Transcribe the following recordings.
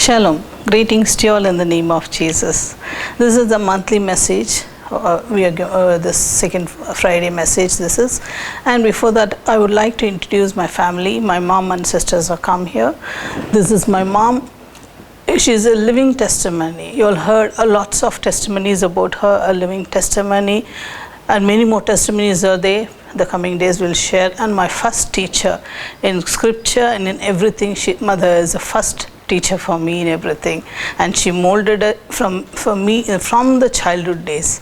Shalom. Greetings to you all in the name of Jesus. This is the monthly message. We are the second Friday message this is. And before that, I would like to introduce my family. My mom and sisters have come here. This is my mom. She's a living testimony. You all heard lots of testimonies about her, a living testimony. And many more testimonies are there. The coming days will share. And my first teacher in scripture and in everything. Mother is the first teacher for me in everything, and she molded it from the childhood days,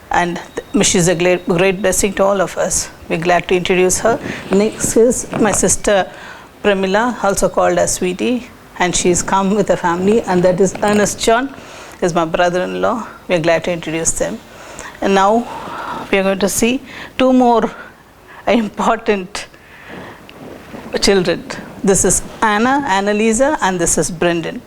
and she's a great blessing to all of us. We're glad to introduce her. Next is my sister Pramila, also called as Sweetie, and she's come with a family, and that is Ernest John, is my brother-in-law. We're glad to introduce them. And now we are going to see two more important children. This is Annalisa, and this is Brendan.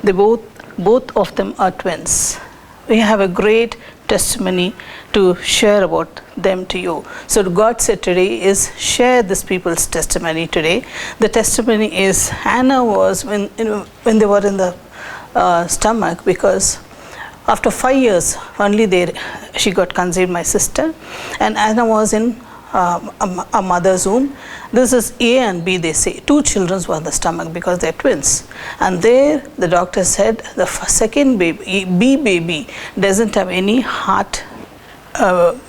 They both of them are twins. We have a great testimony to share about them to you. So God said today is share this people's testimony today. The testimony is Anna was when they were in the stomach, because after 5 years only she got conceived, my sister, and Anna was in a mother's womb. This is A and B, they say. Two children were in the stomach because they're twins. And there the doctor said the second baby, B baby, doesn't have any heart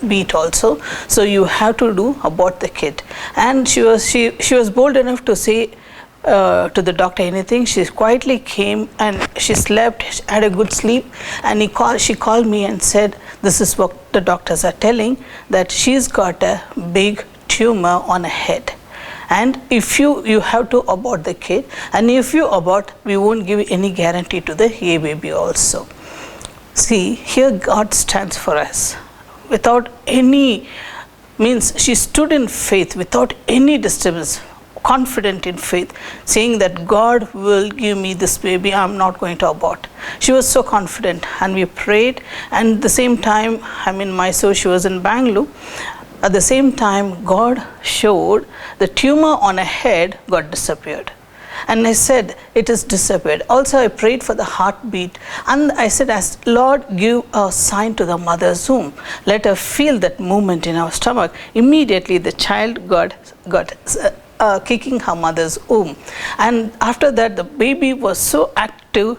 beat also. So you have to abort the kid. And she was bold enough to say to the doctor anything. She quietly came and she slept, she had a good sleep, and she called me and said, this is what the doctors are telling, that she's got a big tumor on her head, and if you have to abort the kid, and if you abort, we won't give any guarantee to the A baby also. See, here God stands for us without any means. She stood in faith without any disturbance, confident in faith, saying that God will give me this baby, I'm not going to abort. She was so confident, and we prayed, and at the same time, I'm in Mysore, she was in Bangalore. At the same time, God showed the tumor on her head got disappeared. And I said, it is disappeared. Also, I prayed for the heartbeat. And I said, as Lord, give a sign to the mother's womb. Let her feel that movement in our stomach. Immediately, the child got kicking her mother's womb. And after that, the baby was so active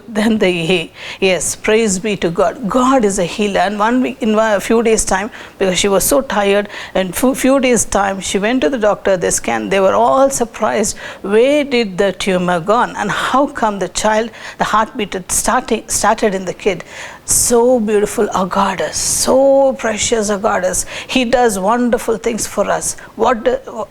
than the A. Yes, praise be to God. God is a healer. And in a few days' time, because she was so tired, in few days' time, she went to the doctor, they scanned, they were all surprised. Where did the tumor gone? And how come the child, the heartbeat started in the kid? So beautiful, our God is so precious, our God is. He does wonderful things for us.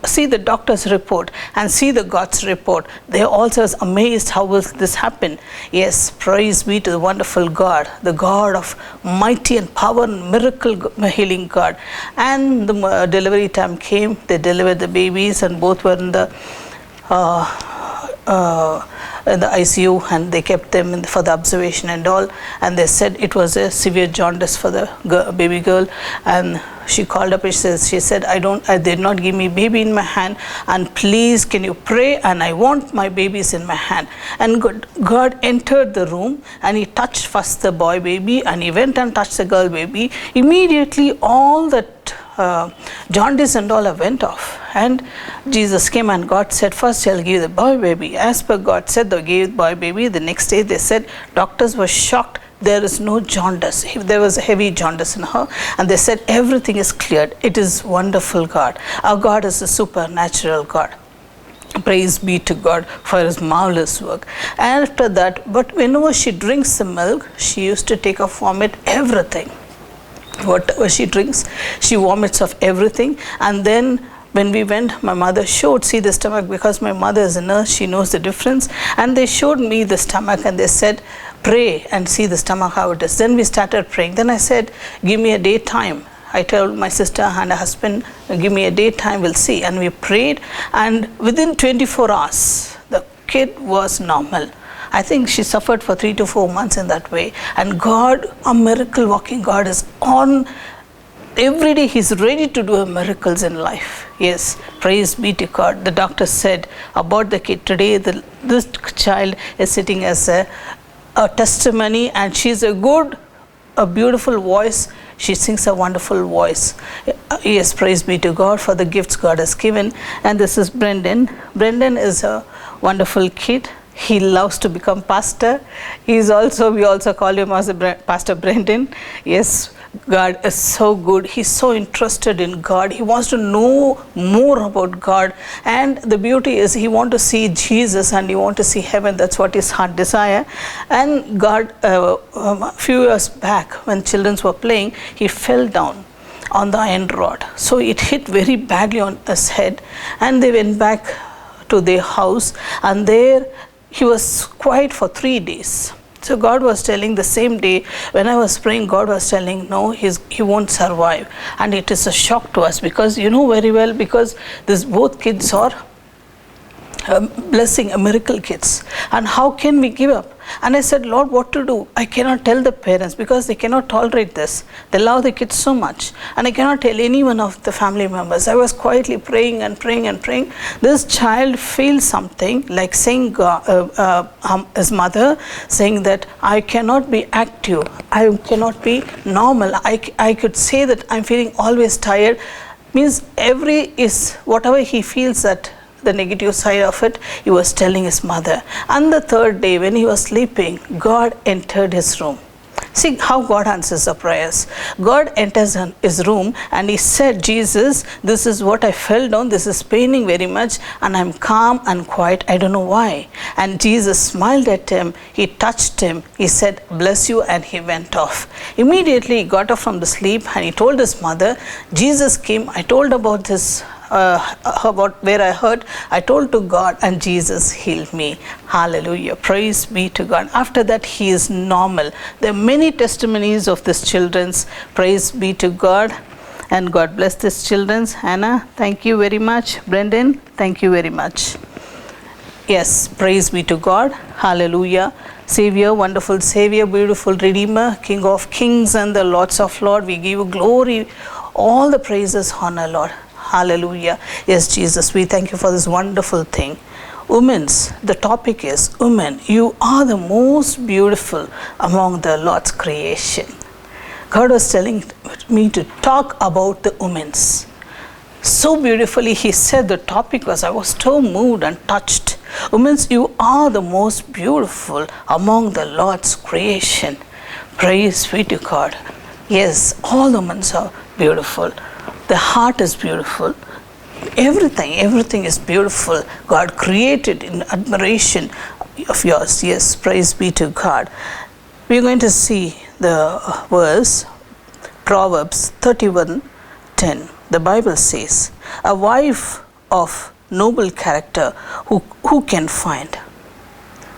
See the doctor's report and see the God's report. They also are amazed, how will this happen? Yes, praise be to the wonderful God, the God of mighty and power and miracle healing God. And the delivery time came, they delivered the babies, and both were in the ICU, and they kept them for the observation and all, and they said it was a severe jaundice for the baby girl. And she called up and she said, I did not give me baby in my hand, and please can you pray, and I want my babies in my hand. And God entered the room, and he touched first the boy baby, and he went and touched the girl baby. Immediately all that jaundice and all went off, and Jesus came, and God said, first I'll give the boy baby. As per God said, they gave boy baby. The next day they said, doctors were shocked, there is no jaundice. There was a heavy jaundice in her, and they said everything is cleared. It is wonderful God. Our God is a supernatural God. Praise be to God for his marvelous work. And after that, but whenever she drinks the milk, she used to take a vomit everything. Whatever she drinks, she vomits of everything. And then when we went, my mother showed, see the stomach, because my mother is a nurse, she knows the difference. And they showed me the stomach, and they said, pray and see the stomach how it is. Then we started praying. Then I said, give me a day time. I told my sister and her husband, give me a day time, we'll see. And we prayed, and within 24 hours, the kid was normal. I think she suffered for 3 to 4 months in that way. And God, a miracle walking God, is on every day. He's ready to do miracles in life. Yes, praise be to God. The doctor said about the kid today, this child is sitting as a a testimony, and she's a beautiful voice. She sings a wonderful voice. Yes, praise be to God for the gifts God has given. And this is Brendan. Brendan is a wonderful kid. He loves to become pastor. We also call him as Pastor Brendan. Yes, God is so good. He's so interested in God. He wants to know more about God. And the beauty is he wants to see Jesus and he wants to see heaven. That's what his heart desire. And God, a few years back when children were playing, he fell down on the iron rod. So it hit very badly on his head. And they went back to their house, and there he was quiet for 3 days. So God was telling the same day when I was praying, God was telling, no, he won't survive. And it is a shock to us, because you know very well, because both kids are blessing, miracle kids. And how can we give up? And I said, Lord, what to do? I cannot tell the parents because they cannot tolerate this. They love the kids so much. And I cannot tell any one of the family members. I was quietly praying and praying and praying. This child feels something like saying, his mother saying that I cannot be active. I cannot be normal. I could say that I'm feeling always tired. Means whatever he feels that the negative side of it, he was telling his mother. And the third day when he was sleeping, God entered his room. See how God answers the prayers. God enters his room and he said, Jesus, this is what I fell down. This is paining very much and I'm calm and quiet. I don't know why. And Jesus smiled at him. He touched him. He said, bless you, and he went off. Immediately he got up from the sleep and he told his mother, Jesus came. I told about this. About where I hurt, I told to God and Jesus healed me. Hallelujah. Praise be to God. After that, he is normal. There are many testimonies of these children's. Praise be to God. And God bless these children's. Hannah, thank you very much. Brendan, thank you very much. Yes, praise be to God. Hallelujah. Savior, wonderful Savior, beautiful Redeemer, King of Kings and the Lords of Lords. We give you glory, all the praises, honor, Lord. Hallelujah. Yes, Jesus, we thank you for this wonderful thing. The topic is women. You are the most beautiful among the Lord's creation. God was telling me to talk about the women's. So beautifully he said the topic was, I was so moved and touched. Women's, you are the most beautiful among the Lord's creation. Praise be to God. Yes, all women are beautiful. The heart is beautiful. Everything is beautiful. God created in admiration of yours. Yes, praise be to God. We're going to see the verse, Proverbs 31:10. The Bible says, a wife of noble character, who can find?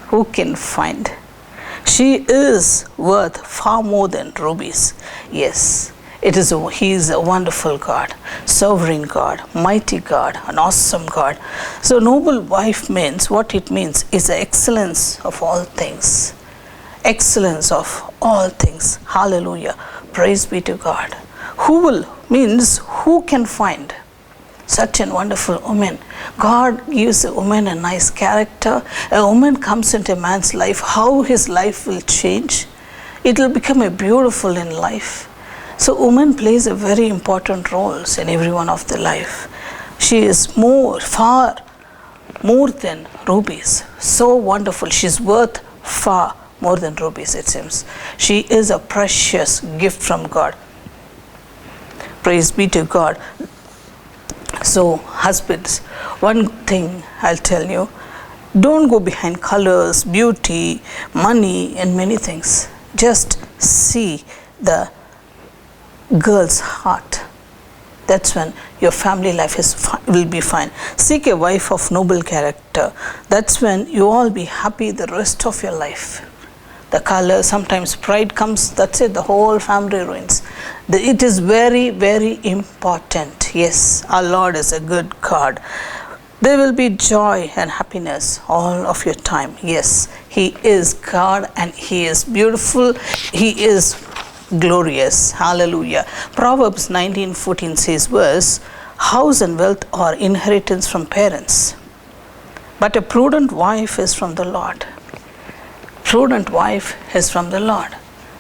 Who can find? She is worth far more than rubies. Yes. He is a wonderful God, sovereign God, mighty God, an awesome God. So noble wife means, what it means is the excellence of all things. Excellence of all things. Hallelujah. Praise be to God. Who can find such a wonderful woman? God gives a woman a nice character. A woman comes into a man's life. How his life will change. It will become a beautiful in life. So woman plays a very important role in every one of the life. She is far more than rubies. So wonderful. She's worth far more than rubies, it seems. She is a precious gift from God. Praise be to God. So husbands, one thing I'll tell you, don't go behind colors, beauty, money and many things. Just see the girl's heart. That's when your family life will be fine. Seek a wife of noble character. That's when you all be happy the rest of your life. The color, sometimes pride comes, that's it, the whole family ruins. It is very, very important. Yes, our Lord is a good God. There will be joy and happiness all of your time. Yes, He is God and He is beautiful. He is glorious. Hallelujah. Proverbs 19:14 says verse, house and wealth are inheritance from parents, but a prudent wife is from the Lord. prudent wife is from the Lord.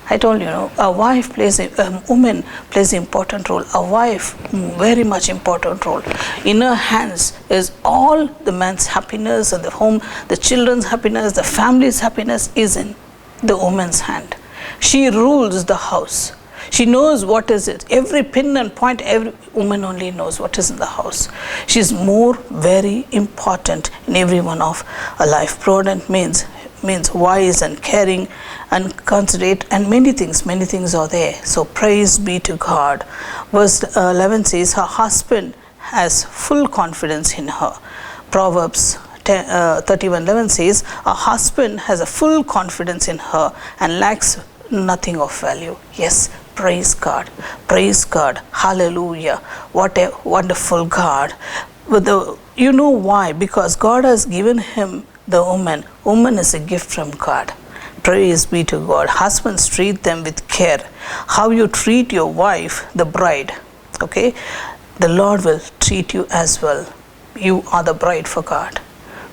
I told you, a wife plays, a woman plays an important role. A wife, very much important role. In her hands is all the man's happiness and the home, the children's happiness, the family's happiness is in the woman's hand. She rules the house. She knows what is it. Every pin and point, every woman only knows what is in the house. She is more very important in every one of her life. Prudent means wise and caring and considerate, and many things are there. So praise be to God. Verse 11 says, her husband has full confidence in her. Proverbs 31:11 says, a husband has a full confidence in her and lacks nothing of value. Yes, praise God, hallelujah. What a wonderful God. You know why? Because God has given him the woman. Woman is a gift from God. Praise be to God. Husbands, treat them with care. How you treat your wife, the bride, okay, the Lord will treat you as well. You are the bride for God.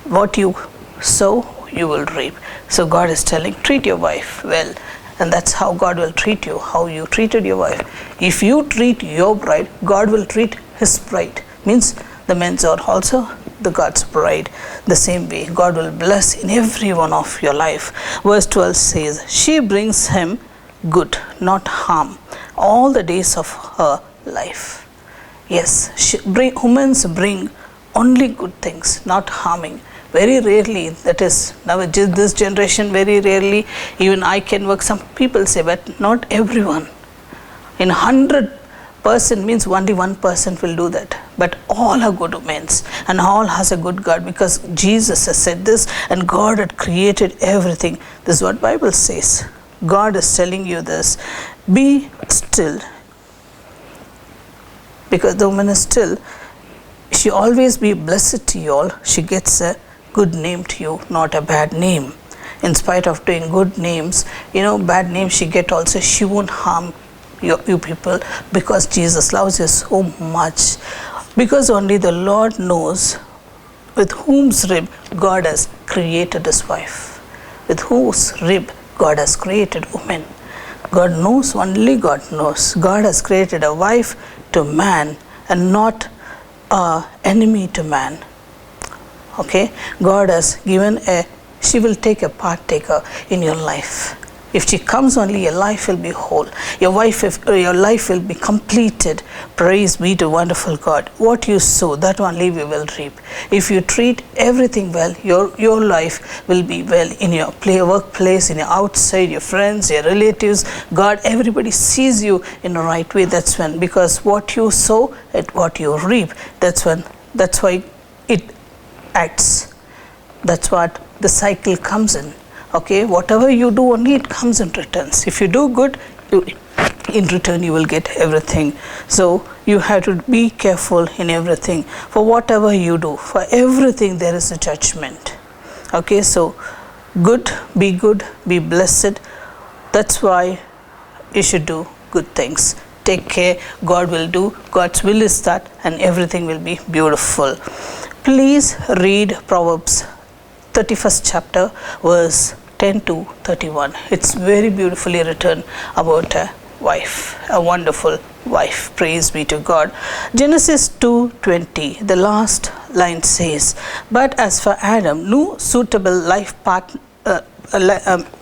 What you sow, you will reap. So God is telling, treat your wife well, and that's how God will treat you, how you treated your wife. If you treat your bride, God will treat his bride. Means the men are also the God's bride. The same way, God will bless in every one of your life. Verse 12 says, she brings him good, not harm, all the days of her life. Yes, women bring only good things, not harming. Very rarely, that is, now this generation, very rarely, even I can work, some people say, but not everyone. In 100% means only 1% will do that. But all are good women and all has a good God, because Jesus has said this and God had created everything. This is what Bible says. God is telling you this. Be still. Because the woman is still, she always be blessed to you all. She gets a good name to you, not a bad name. In spite of doing good names, bad names she get also, she won't harm you people, because Jesus loves you so much. Because only the Lord knows with whose rib God has created his wife. With whose rib God has created woman. God knows, only God knows. God has created a wife to man and not an enemy to man. Okay, God has given she will take a partaker in your life. If she comes only, your life will be whole. Your life will be completed. Praise be to wonderful God. What you sow, that only we will reap. If you treat everything well, your life will be well in your workplace, in your outside, your friends, your relatives. God, everybody sees you in the right way. That's when, because what you sow, what you reap. That's why it acts. That's what the cycle comes in. Okay, whatever you do, only it comes in returns. If you do good, in return you will get everything. So you have to be careful in everything. For whatever you do, for everything there is a judgment. Okay, so be blessed. That's why you should do good things. Take care. God will do. God's will is that, and everything will be beautiful. Please read Proverbs 31st chapter, verse 10 to 31. It's very beautifully written about a wife, a wonderful wife. Praise be to God. Genesis 2:20, the last line says, but as for Adam, no suitable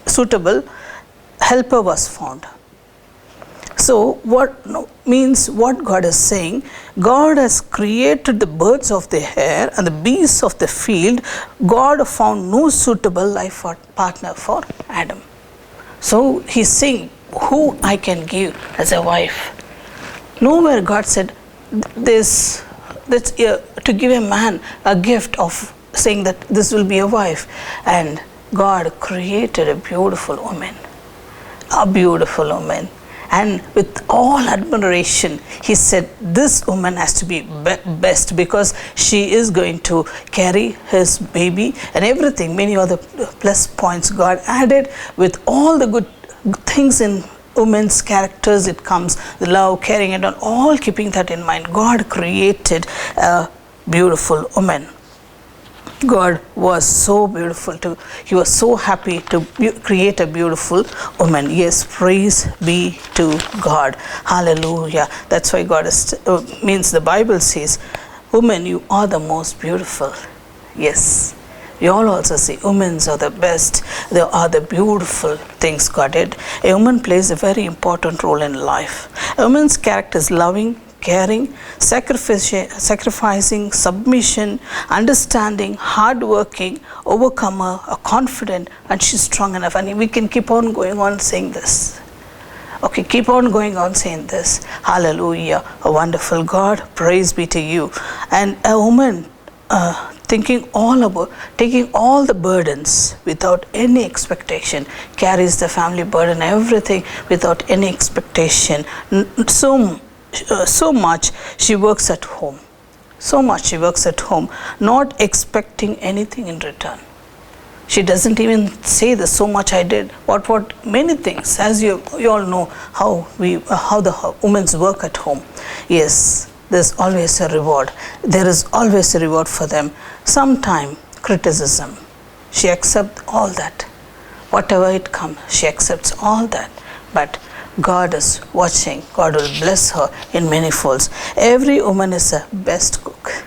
suitable helper was found. So what means, what God is saying, God has created the birds of the air and the beasts of the field. God found no suitable life partner for Adam. So he's saying, who I can give as a wife? Nowhere God said this, to give a man a gift of saying that this will be a wife. And God created a beautiful woman. And with all admiration, he said, this woman has to be best, because she is going to carry his baby and everything. Many other plus points God added with all the good things in women's characters. It comes the love, caring, and all keeping that in mind. God created a beautiful woman. God was so beautiful to, He was so happy to create a beautiful woman. Yes, praise be to God. Hallelujah. That's why God is, means the Bible says, woman, you are the most beautiful. Yes. We all also see women are the best. They are the beautiful things God did. A woman plays a very important role in life. A woman's character is loving, caring, sacrificing, submission, understanding, hardworking, overcomer, a confident, and she's strong enough. And we can keep on going on saying this. Okay, keep on going on saying this. Hallelujah. A wonderful God. Praise be to you. And a woman taking all the burdens without any expectation, carries the family burden, everything without any expectation. So much she works at home. So much she works at home, not expecting anything in return. She doesn't even say this, so much I did. What many things, as you all know how the women's work at home. Yes, there's always a reward. There is always a reward for them. Sometime criticism. She accepts all that. Whatever it comes, she accepts all that. But God is watching. God will bless her in many folds. Every woman is a best cook.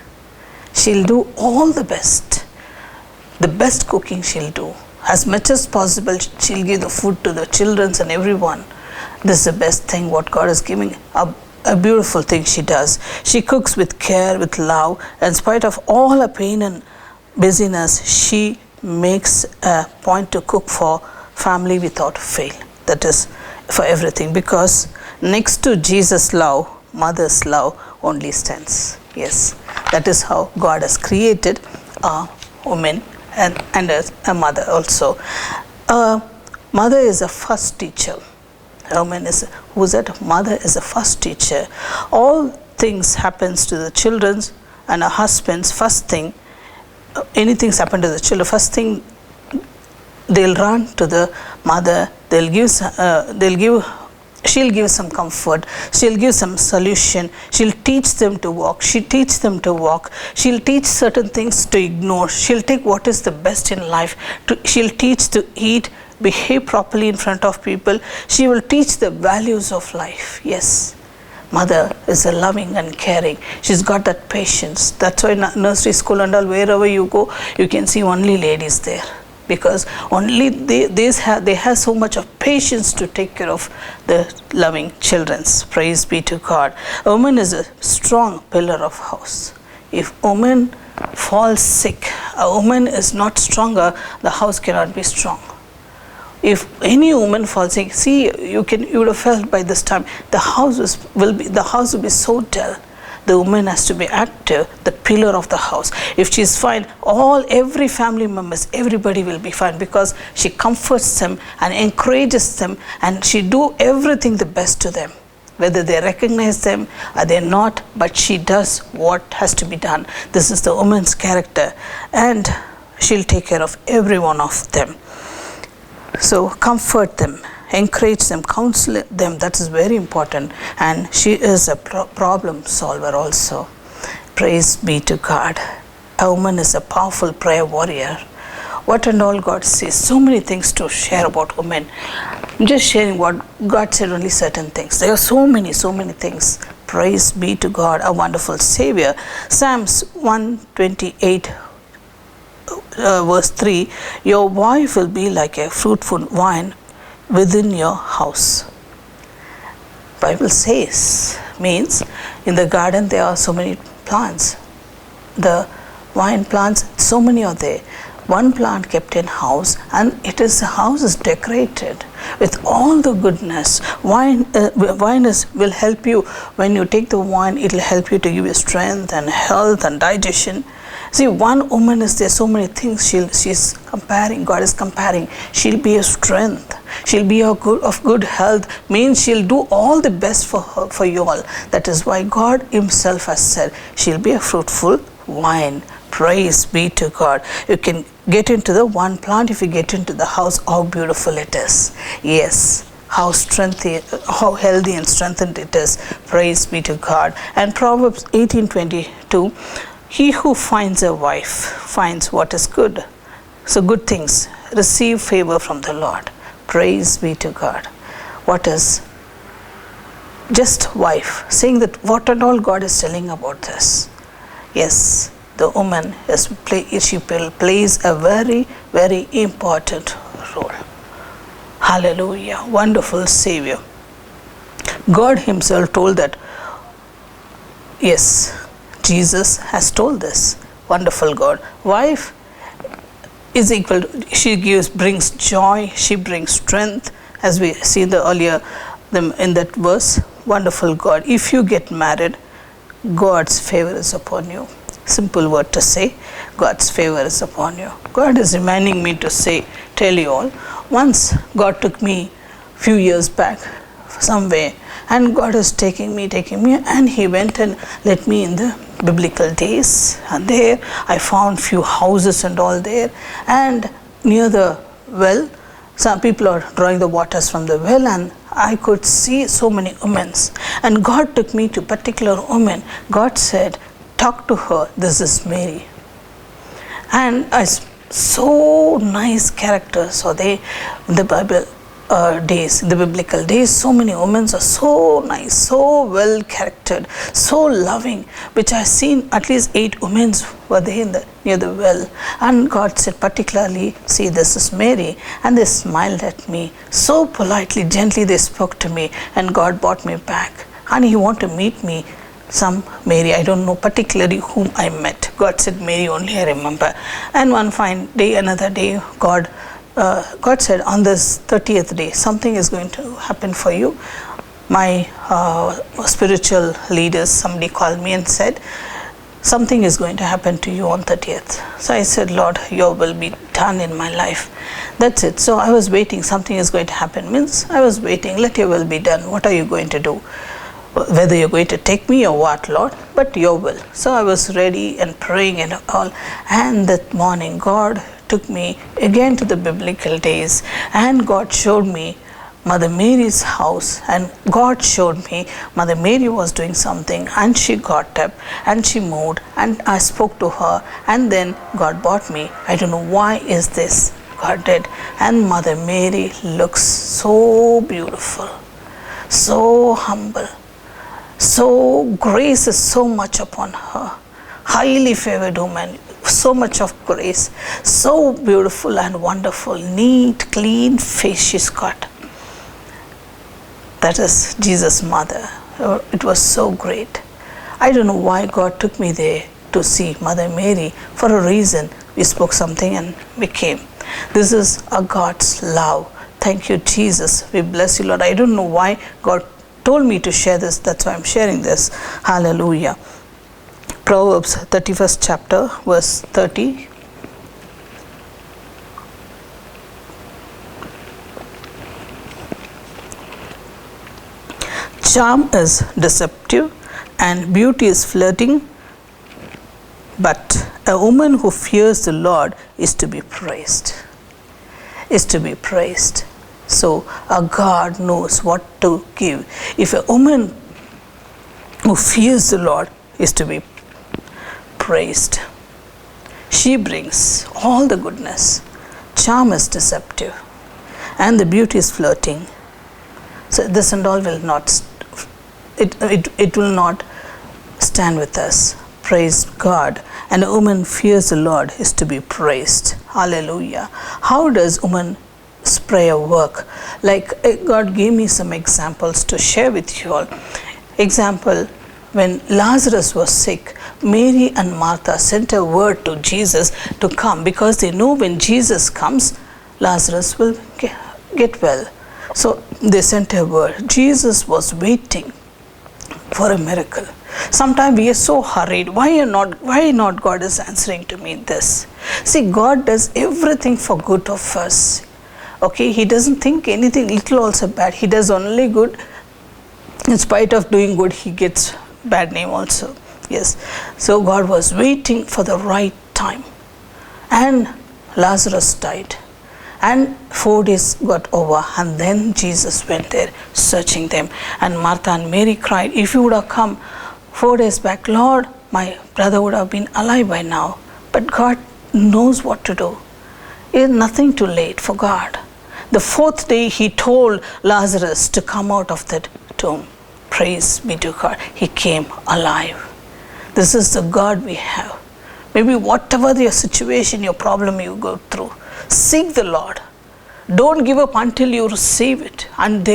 She'll do all the best. The best cooking she'll do. As much as possible, she'll give the food to the children and everyone. This is the best thing what God is giving. A beautiful thing she does. She cooks with care, with love. In spite of all her pain and busyness, she makes a point to cook for family without fail. That is for everything, because next to Jesus' love, mother's love only stands. Yes, that is how God has created a woman and a mother also. A mother is a first teacher. A woman is mother is a first teacher. All things happens to the children and a husband's first thing. Anything's happened to the children, first thing they'll run to the mother. She'll give some comfort. She'll give some solution. She'll teach them to walk. She'll teach them to walk. She'll teach certain things to ignore. She'll take what is the best in life. She'll teach to eat, behave properly in front of people. She will teach the values of life. Yes. Mother is a loving and caring. She's got that patience. That's why nursery school and all, wherever you go, you can see only ladies there. Because only they have so much of patience to take care of the loving children. Praise be to God. A woman is a strong pillar of house. If a woman falls sick, a woman is not stronger, the house cannot be strong. If any woman falls sick, see, you would have felt by this time the house will be so dull. The woman has to be active, the pillar of the house. If she's fine, every family members, everybody will be fine, because she comforts them and encourages them, and she do everything the best to them. Whether they recognize them or they're not, but she does what has to be done. This is the woman's character, and she'll take care of every one of them. So comfort them, encourage them, counsel them. That is very important. And she is a problem solver also. Praise be to God. A woman is a powerful prayer warrior. What and all God says. So many things to share about women. I'm just sharing what God said, only certain things. There are so many things. Praise be to God, a wonderful Savior. Psalms 128 verse 3, your wife will be like a fruitful vine within your house. Bible says, means in the garden there are so many plants. The vine plants, so many are there. One plant kept in house, and the house is decorated with all the goodness. Wine will help you. When you take the wine, it will help you to give you strength and health and digestion. See, one woman is there, so many things she's comparing. God is comparing. She'll be a strength. She'll be of good health. Means she'll do all the best for you all. That is why God Himself has said she'll be a fruitful vine. Praise be to God. You can get into the one plant. If you get into the house, how beautiful it is. Yes. How healthy and strengthened it is. Praise be to God. And Proverbs 18:22. He who finds a wife finds what is good. So good things, receive favor from the Lord. Praise be to God. What is just wife? Saying that what and all God is telling about this. Yes, the woman plays a very, very important role. Hallelujah. Wonderful Savior. God himself told that. Yes, Jesus has told this. Wonderful God. Wife is equal to, she brings joy, she brings strength, as we see the earlier in that verse. Wonderful God. If you get married, God's favor is upon you. Simple word to say, God's favor is upon you. God is reminding me to tell you all, once God took me few years back somewhere, and God is taking me, and he went and led me in the biblical days, and there I found few houses and all there, and near the well, some people are drawing the waters from the well, and I could see so many women, and God took me to particular woman. God said, talk to her, this is Mary. And so nice characters are they in the Bible days, in the biblical days. So many women are so nice, so well charactered, so loving, which I've seen. At least 8 women were there near the well, and God said particularly, see, this is Mary, and they smiled at me so politely, gently they spoke to me, and God brought me back, and he wanted to meet me. Some Mary, I don't know particularly whom I met. God said Mary only, I remember. And one fine day, another day, God said, on this 30th day, something is going to happen for you. My spiritual leaders, somebody called me and said, something is going to happen to you on 30th. So I said, Lord, your will be done in my life. That's it. So I was waiting, something is going to happen. Means I was waiting, let your will be done. What are you going to do? Whether you're going to take me or what, Lord, but your will. So I was ready and praying and all. And that morning, God took me again to the biblical days, and God showed me Mother Mary's house, and God showed me Mother Mary was doing something, and she got up and she moved, and I spoke to her, and then God brought me. I don't know why is this, God did. And Mother Mary looks so beautiful, so humble, so grace is so much upon her, highly favored woman, so much of grace, so beautiful and wonderful, neat, clean face she's got. That is Jesus' mother. It was so great. I don't know why God took me there to see Mother Mary. For a reason, we spoke something and we came. This is a God's love. Thank you, Jesus. We bless you, Lord. I don't know why God told me to share this. That's why I'm sharing this. Hallelujah. Proverbs 31st chapter, verse 30. Charm is deceptive and beauty is flirting, but a woman who fears the Lord is to be praised. Is to be praised. So a God knows what to give. If a woman who fears the Lord is to be praised, she brings all the goodness. Charm is deceptive and the beauty is flirting. So this and all will not, it will not stand with us. Praise God. And a woman fears the Lord is to be praised. Hallelujah. How does woman prayer work? Like God gave me some examples to share with you all. Example, when Lazarus was sick, Mary and Martha sent a word to Jesus to come, because they know when Jesus comes, Lazarus will get well. So they sent a word. Jesus was waiting for a miracle. Sometimes we are so hurried. Why not God is answering to me this? See, God does everything for good of us. Okay, he doesn't think anything little also bad. He does only good. In spite of doing good, he gets bad name also. Yes. So God was waiting for the right time. And Lazarus died. And 4 days got over, and then Jesus went there searching them. And Martha and Mary cried, if you would have come 4 days back, Lord, my brother would have been alive by now. But God knows what to do. It is nothing too late for God. The fourth day he told Lazarus to come out of that tomb. Praise be to God. He came alive. This is the God we have. Maybe whatever your situation, your problem you go through, seek the Lord. Don't give up until you receive it, and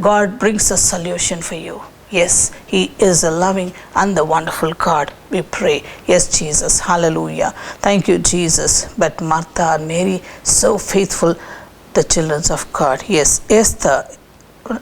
God brings a solution for you. Yes, He is a loving and the wonderful God. We pray. Yes, Jesus. Hallelujah. Thank you, Jesus. But Martha and Mary, so faithful, the children of God. Yes, Esther,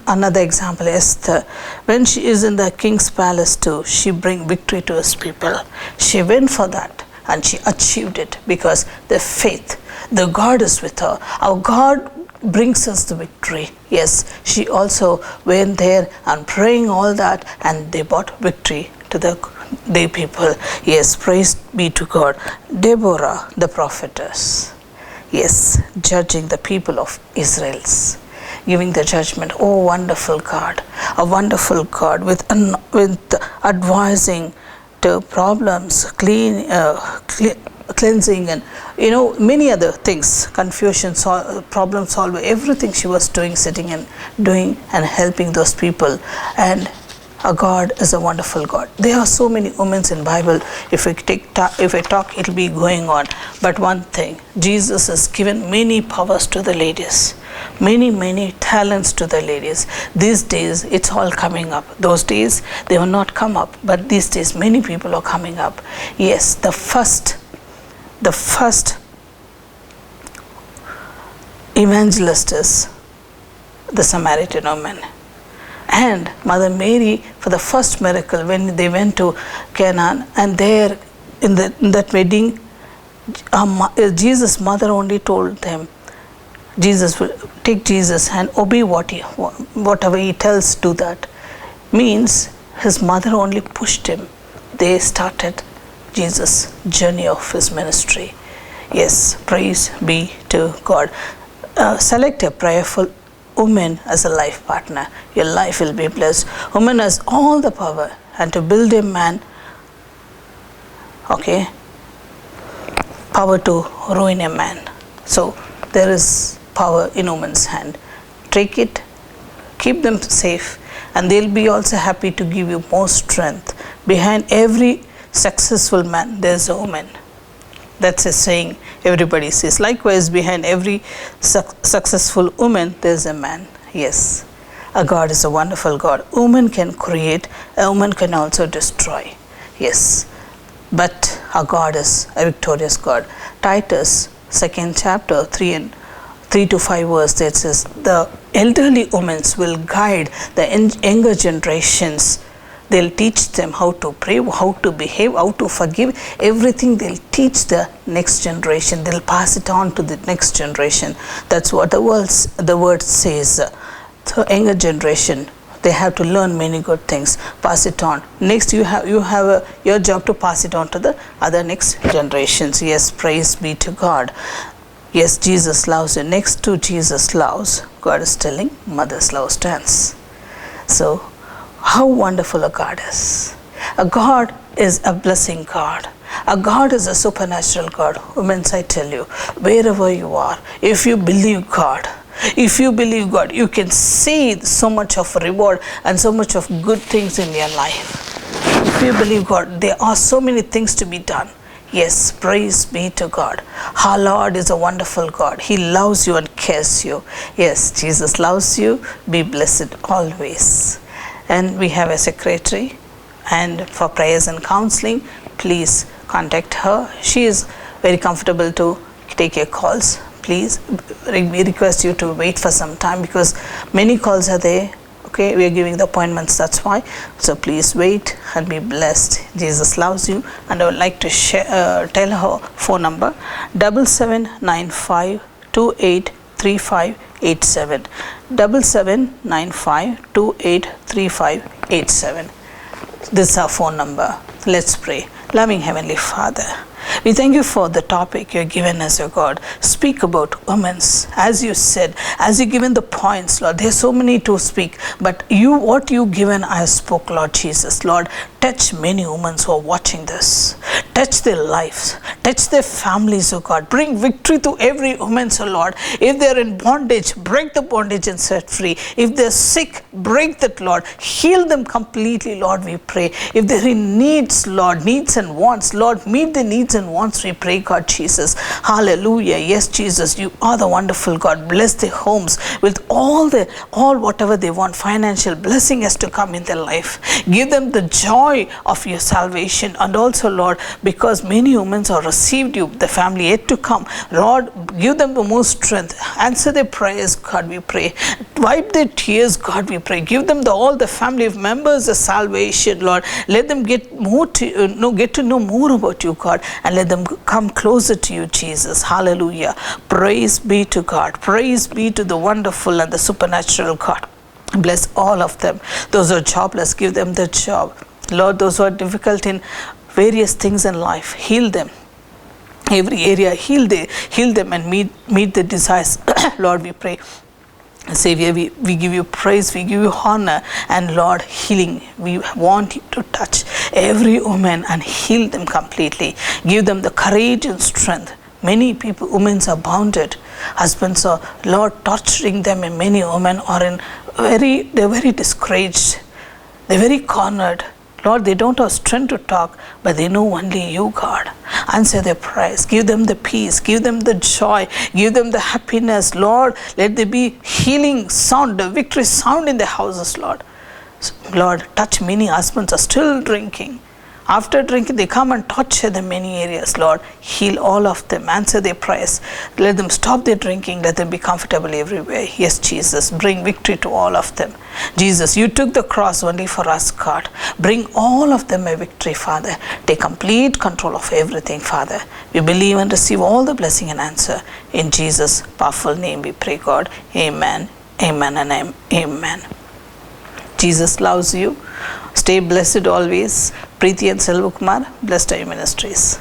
another example, Esther, when she is in the king's palace too, she bring victory to his people. She went for that and she achieved it because the faith, the God is with her. Our God brings us the victory. Yes, she also went there and praying all that, and they brought victory to their people. Yes, praise be to God. Deborah, the prophetess, yes, judging the people of Israel's, giving the judgment. Oh, wonderful God, a wonderful God with advising to problems, cleansing, and many other things, confusion, problem solving, everything she was doing, sitting and doing and helping those people. And our God is a wonderful God. There are so many women in Bible. If I talk, it'll be going on. But one thing, Jesus has given many powers to the ladies, many talents to the ladies. These days, it's all coming up. Those days, they will not come up. But these days, many people are coming up. Yes, the first evangelist is the Samaritan woman. And Mother Mary, for the first miracle, when they went to Canaan, and there in that wedding, Jesus' mother only told them, take Jesus and obey whatever he tells, do that. Means his mother only pushed him. They started Jesus' journey of his ministry. Yes, praise be to God. Select a prayerful woman as a life partner. Your life will be blessed. Woman has all the power, and to build a man, power to ruin a man. So there is power in woman's hand. Take it, keep them safe, and they'll be also happy to give you more strength. Behind every successful man, there's a woman. That's a saying everybody says. Likewise, behind every successful woman, there's a man. Yes, a God is a wonderful God. Woman can create, a woman can also destroy. Yes, but our God is a victorious God. Titus, 2nd chapter, 3 to 5 verse, that says, the elderly women will guide the younger generations. They'll teach them how to pray, how to behave, how to forgive. Everything they'll teach the next generation. They'll pass it on to the next generation. That's what the word says. So younger generation, they have to learn many good things. Pass it on. Next, you have your job to pass it on to the other next generations. Yes, praise be to God. Yes, Jesus loves you. Next to Jesus loves, God is telling, mother's love stands. So, how wonderful a God is. A God is a blessing God. A God is a supernatural God. Women, I tell you, wherever you are, if you believe God, you can see so much of reward and so much of good things in your life. If you believe God, there are so many things to be done. Yes, praise be to God. Our Lord is a wonderful God. He loves you and cares you. Yes, Jesus loves you. Be blessed always. And we have a secretary, and for prayers and counseling, please contact her. She is very comfortable to take your calls. Please, we request you to wait for some time because many calls are there. Okay, we are giving the appointments, that's why. So please wait and be blessed. Jesus loves you. And I would like to tell her phone number, 7795 283587. 7795 283587. This is our phone number. Let's pray. Loving Heavenly Father, We thank you for the topic you have given us, O God. Speak about women, as you said, as you given the points, Lord. There are so many to speak, but what you given, I spoke, Lord Jesus. Lord, touch many women who are watching this. Touch their lives, touch their families, O God. Bring victory to every woman, O Lord. If they are in bondage, break the bondage and set free. If they are sick, break that, Lord. Heal them completely, Lord, we pray. If they are in needs, Lord, needs and wants, Lord, meet the needs and wants, we pray, God Jesus. Hallelujah. Yes, Jesus, you are the wonderful God. Bless their homes with all whatever they want. Financial blessing has to come in their life. Give them the joy of your salvation. And also, Lord, because many women have received you, the family yet to come, Lord, give them the more strength. Answer their prayers, God, we pray. Wipe their tears, God, we pray. Give them all the family of members of salvation, Lord. Let them get to know more about you, God, and let them come closer to you, Jesus. Hallelujah. Praise be to God. Praise be to the wonderful and the supernatural God. Bless all of them. Those who are jobless, give them the job. Lord, those who are difficult in various things in life, heal them. Every area, heal them and meet the desires. Lord, we pray. Savior, we give you praise, we give you honor, and Lord, healing. We want you to touch every woman and heal them completely. Give them the courage and strength. Many people, women are bounded. Husbands are, Lord, torturing them, and many women are they're very discouraged. They're very cornered. Lord, they don't have strength to talk, but they know only you, God. Answer their prayers. Give them the peace. Give them the joy. Give them the happiness. Lord, let there be healing sound, the victory sound in their houses, Lord. Lord, touch many husbands are still drinking. After drinking, they come and torture them in many areas. Lord, heal all of them. Answer their prayers. Let them stop their drinking. Let them be comfortable everywhere. Yes, Jesus, bring victory to all of them. Jesus, you took the cross only for us, God. Bring all of them a victory, Father. Take complete control of everything, Father. We believe and receive all the blessing and answer. In Jesus' powerful name we pray, God. Amen, amen, and amen. Jesus loves you. Stay blessed always. Preeti and Selvakumar, Blessed Are You Ministries.